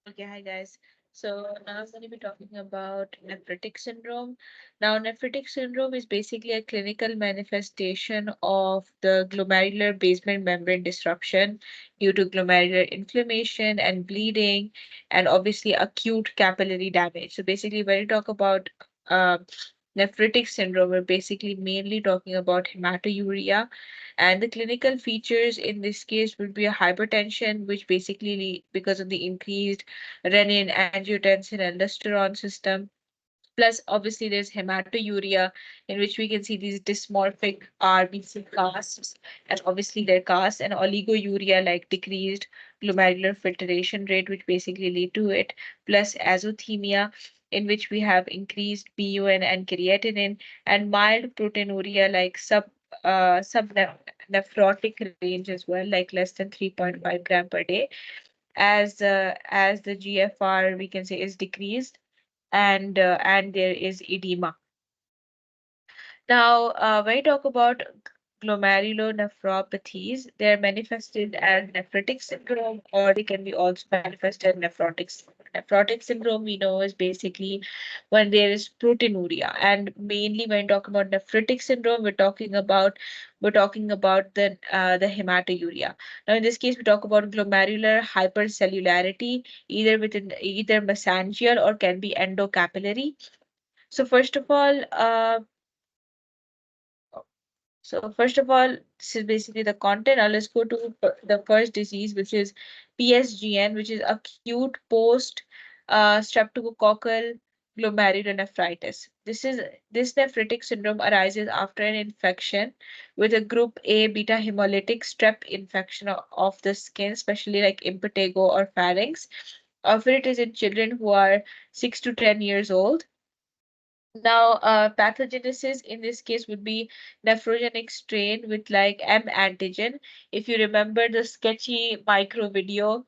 Okay, hi guys. So now I'm going to be talking about nephritic syndrome. Now, nephritic syndrome is basically a clinical manifestation of the glomerular basement membrane disruption due to glomerular inflammation and bleeding, and obviously acute capillary damage. So basically, when you talk about uh, nephritic syndrome, we're basically mainly talking about hematuria, and the clinical features in this case would be a hypertension, which basically because of the increased renin, angiotensin, and aldosterone system. Plus, obviously, there's hematuria, in which we can see these dysmorphic RBC casts, and obviously their casts, and oliguria, like decreased glomerular filtration rate, which basically lead to it. Plus, azothemia, in which we have increased BUN and creatinine, and mild proteinuria, like nephrotic range as well, like less than 3.5 gram per day, as the GFR we can say is decreased, and there is edema. Now, when you talk about glomerulonephropathies, they're manifested as nephritic syndrome, or they can be also manifested nephrotic syndrome. Nephrotic syndrome, we know, is basically when there is proteinuria, and mainly when talking about nephritic syndrome, we're talking about the hematuria. Now, in this case, we talk about glomerular hypercellularity, either within either mesangial or can be endocapillary. So first of all, this is basically the content. Now let's go to the first disease, which is PSGN, which is acute post streptococcal glomerulonephritis. This nephritic syndrome arises after an infection with a group A beta hemolytic strep infection of the skin, especially like impetigo or pharynx. Often it is in children who are 6 to 10 years old. Now, pathogenesis in this case would be nephrogenic strain with like M antigen. If you remember the sketchy micro video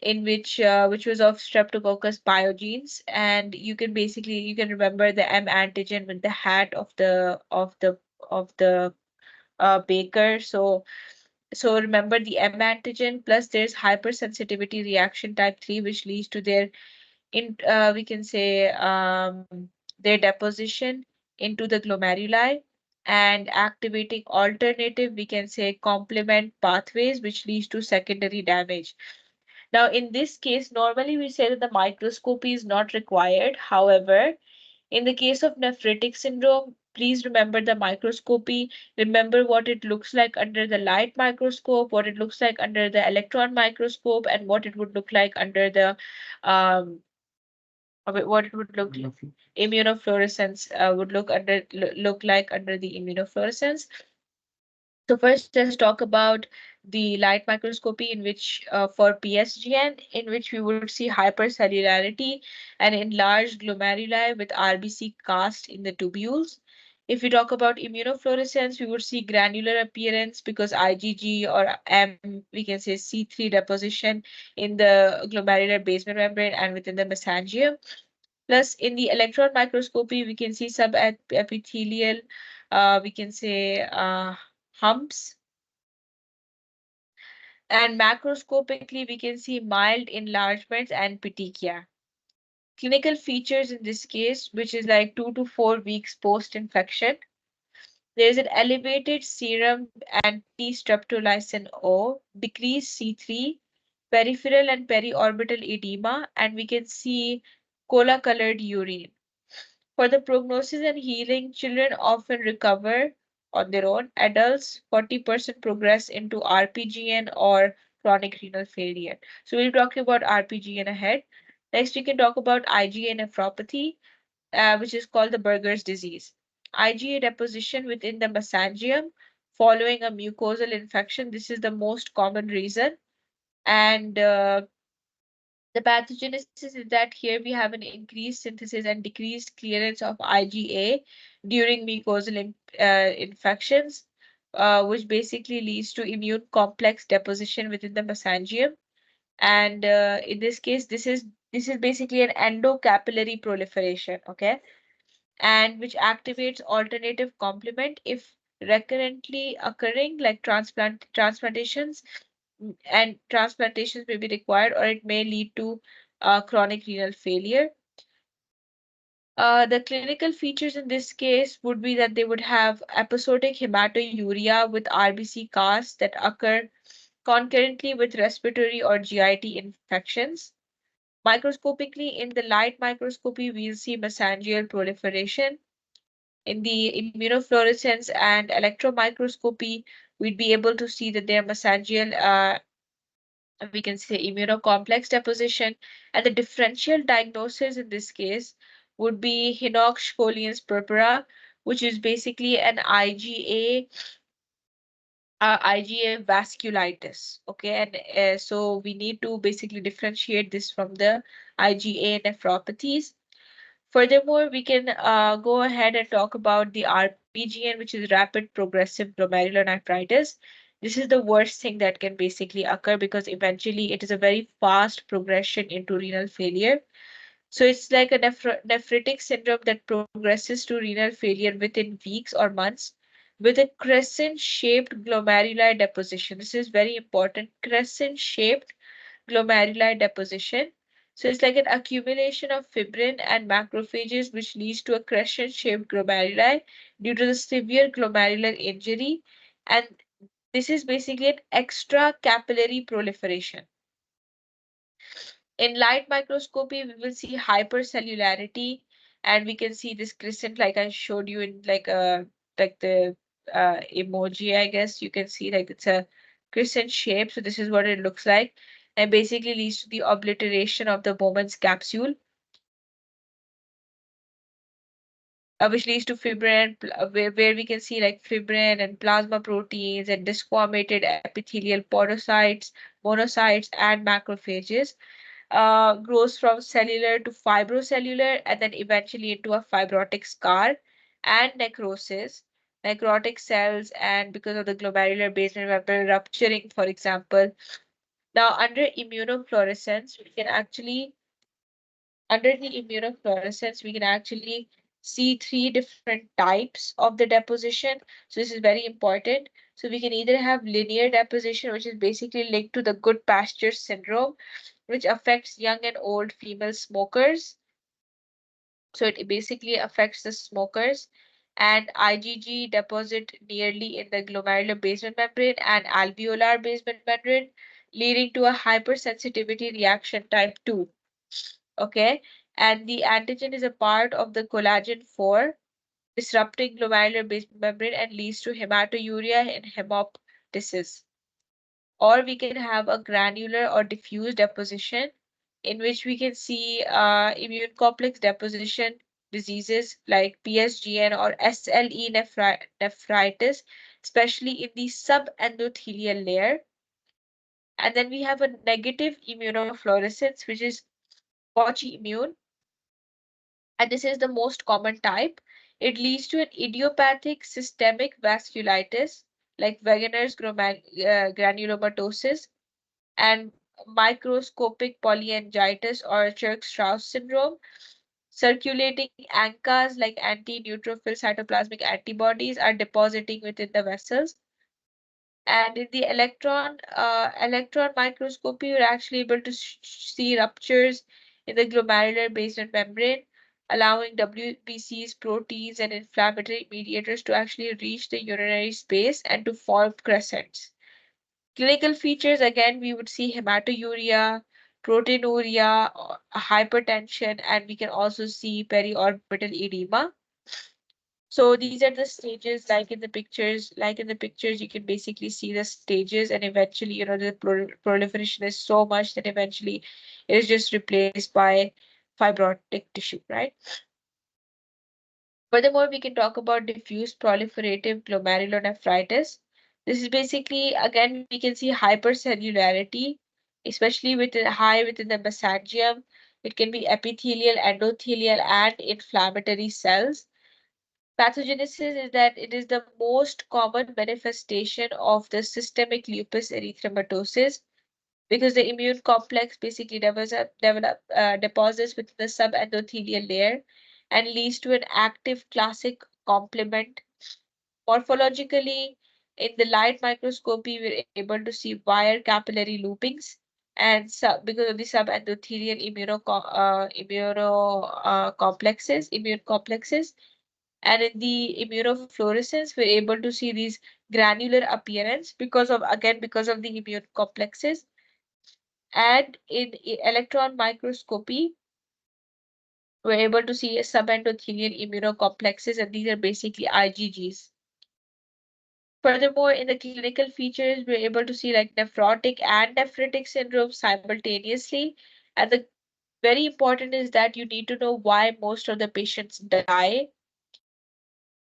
in which was of Streptococcus pyogenes, and you can remember the M antigen with the hat of the baker. So remember the M antigen plus there's hypersensitivity reaction type 3, which leads to their in we can say their deposition into the glomeruli and activating alternative, we can say, complement pathways, which leads to secondary damage. Now in this case, normally we say that the microscopy is not required. However, in the case of nephritic syndrome, please remember the microscopy. Remember what it looks like under the light microscope, what it looks like under the electron microscope, and what it would look like under the um, what it would look like immunofluorescence would look like under the immunofluorescence. So first, let's talk about the light microscopy, in which for PSGN, in which we would see hypercellularity and enlarged glomeruli with RBC cast in the tubules. If we talk about immunofluorescence, we would see granular appearance because IgG or M, we can say C3 deposition in the glomerular basement membrane and within the mesangium. Plus, in the electron microscopy, we can see subepithelial, we can say humps, and macroscopically, we can see mild enlargements and petechia. Clinical features in this case, which is like 2 to 4 weeks post-infection, there is an elevated serum anti-streptolysin O, decreased C3, peripheral and periorbital edema, and we can see cola-colored urine. For the prognosis and healing, children often recover on their own. Adults, 40% progress into RPGN or chronic renal failure. So we'll talk about RPGN ahead. Next, we can talk about IgA nephropathy, which is called the Berger's disease. IgA deposition within the mesangium following a mucosal infection. This is the most common reason. And the pathogenesis is that here we have an increased synthesis and decreased clearance of IgA during mucosal infections, which basically leads to immune complex deposition within the mesangium. And in this case, this is basically an endocapillary proliferation, okay, and which activates alternative complement if recurrently occurring, like transplantations, and transplantations may be required, or it may lead to chronic renal failure. The clinical features in this case would be that they would have episodic hematuria with RBC casts that occur concurrently with respiratory or GIT infections. Microscopically, in the light microscopy, we'll see mesangial proliferation. In the immunofluorescence and electron microscopy, we'd be able to see that they're mesangial, we can say immunocomplex deposition. And the differential diagnosis in this case would be Hinox Scholien's purpura, which is basically an IgA vasculitis. Okay, and so we need to basically differentiate this from the IgA nephropathies. Furthermore, we can go ahead and talk about the RPGN, which is rapid progressive glomerulonephritis. This is the worst thing that can basically occur because eventually it is a very fast progression into renal failure. So it's like a nephritic syndrome that progresses to renal failure within weeks or months with a crescent-shaped glomerular deposition. This is very important. Crescent-shaped glomerular deposition. So it's like an accumulation of fibrin and macrophages, which leads to a crescent-shaped glomeruli due to the severe glomerular injury. And this is basically an extra capillary proliferation. In light microscopy, we will see hypercellularity, and we can see this crescent, like I showed you in like the emoji, I guess you can see like it's a crescent shape. So this is what it looks like, and basically leads to the obliteration of the Bowman's capsule, which leads to fibrin, where we can see like fibrin and plasma proteins and disformated epithelial podocytes, monocytes, and macrophages. Grows from cellular to fibrocellular and then eventually into a fibrotic scar and necrosis. Necrotic cells and because of the glomerular basement membrane rupturing, for example. Now, under the immunofluorescence, we can actually see three different types of the deposition. So this is very important. So we can either have linear deposition, which is basically linked to the good pasture syndrome, which affects young and old female smokers. So it basically affects the smokers. And IgG deposit nearly in the glomerular basement membrane and alveolar basement membrane, leading to a hypersensitivity reaction type 2. Okay, and the antigen is a part of the collagen 4, disrupting glomerular basement membrane and leads to hematuria and hemoptysis. Or we can have a granular or diffuse deposition in which we can see immune complex deposition diseases like PSGN or SLE nephritis, especially in the subendothelial layer. And then we have a negative immunofluorescence, which is Bocci immune, and this is the most common type. It leads to an idiopathic systemic vasculitis like Wegener's granulomatosis and microscopic polyangiitis or Church-Strauss syndrome. Circulating ANCAs like anti-neutrophil cytoplasmic antibodies are depositing within the vessels. And in the electron microscopy, you're actually able to see ruptures in the glomerular basement membrane, allowing WBCs, proteins, and inflammatory mediators to actually reach the urinary space and to form crescents. Clinical features, again, we would see hematuria, proteinuria, hypertension, and we can also see periorbital edema. So these are the stages, like in the pictures, you can basically see the stages, and eventually, the proliferation is so much that eventually it is just replaced by fibrotic tissue, right? Furthermore, we can talk about diffuse proliferative glomerulonephritis. This is basically, again, we can see hypercellularity, especially high within the mesangium. It can be epithelial, endothelial, and inflammatory cells. Pathogenesis is that it is the most common manifestation of the systemic lupus erythematosus because the immune complex basically deposits within the subendothelial layer and leads to an active classic complement. Morphologically, in the light microscopy, we're able to see wire capillary loopings and because of the subendothelial immune complexes, and in the immunofluorescence, we're able to see these granular appearance because of the immune complexes. And in electron microscopy, we're able to see subendothelial immunocomplexes, and these are basically IgGs. Furthermore, in the clinical features, we're able to see like nephrotic and nephritic syndrome simultaneously. And the very important is that you need to know why most of the patients die.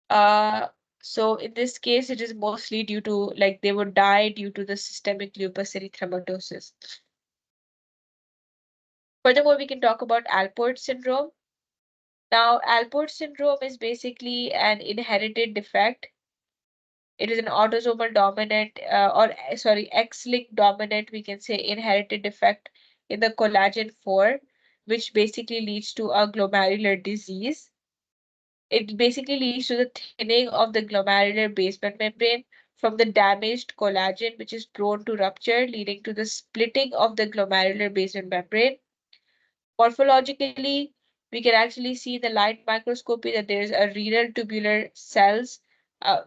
Uh, so in this case, it is mostly due to like they would die due to the systemic lupus erythematosus. Furthermore, we can talk about Alport syndrome. Now, Alport syndrome is basically an inherited defect. It is an autosomal dominant, X-linked dominant, we can say inherited defect in the collagen 4, which basically leads to a glomerular disease. It basically leads to the thinning of the glomerular basement membrane from the damaged collagen, which is prone to rupture, leading to the splitting of the glomerular basement membrane. Morphologically, we can actually see in the light microscopy that there's a renal tubular cells,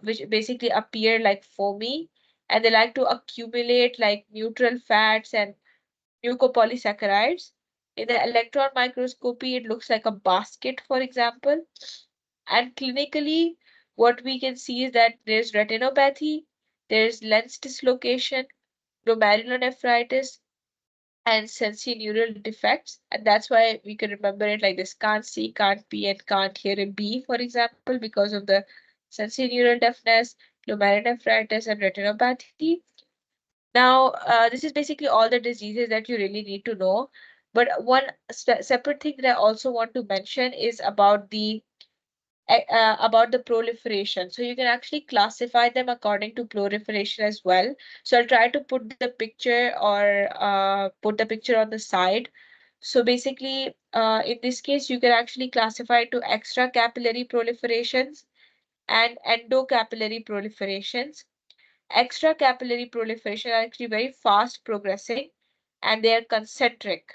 which basically appear like foamy, and they like to accumulate like neutral fats and mucopolysaccharides. In the electron microscopy, it looks like a basket, for example. And clinically, what we can see is that there's retinopathy, there's lens dislocation, glomerulonephritis, and sensorineural defects. And that's why we can remember it like this: can't see, can't be, and can't hear a B, for example, because of the sensorineural deafness, glomerulonephritis, and retinopathy. Now, this is basically all the diseases that you really need to know. But one separate thing that I also want to mention is about the proliferation. So you can actually classify them according to proliferation as well. So I'll try to put the picture or put the picture on the side. So basically, in this case, you can actually classify to extracapillary proliferations and endocapillary proliferations. Extracapillary proliferation are actually very fast progressing and they are concentric.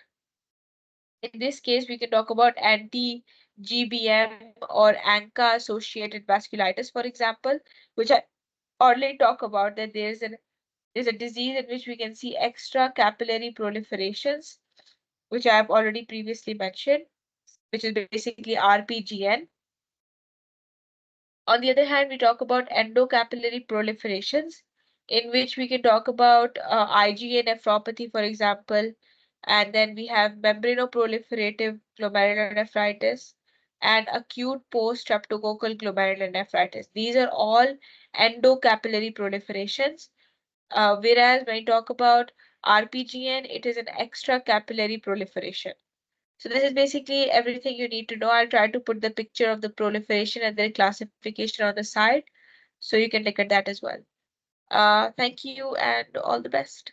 In this case, we can talk about anti-GBM or ANCA-associated vasculitis, for example, which I already talk about that there's a disease in which we can see extracapillary proliferations, which I have already previously mentioned, which is basically RPGN. On the other hand, we talk about endocapillary proliferations, in which we can talk about IgA nephropathy, for example, and then we have membranoproliferative glomerulonephritis and acute post-streptococcal glomerulonephritis. These are all endocapillary proliferations, whereas when we talk about RPGN, it is an extracapillary proliferation. So this is basically everything you need to know. I'll try to put the picture of the proliferation and their classification on the side so you can look at that as well. Thank you and all the best.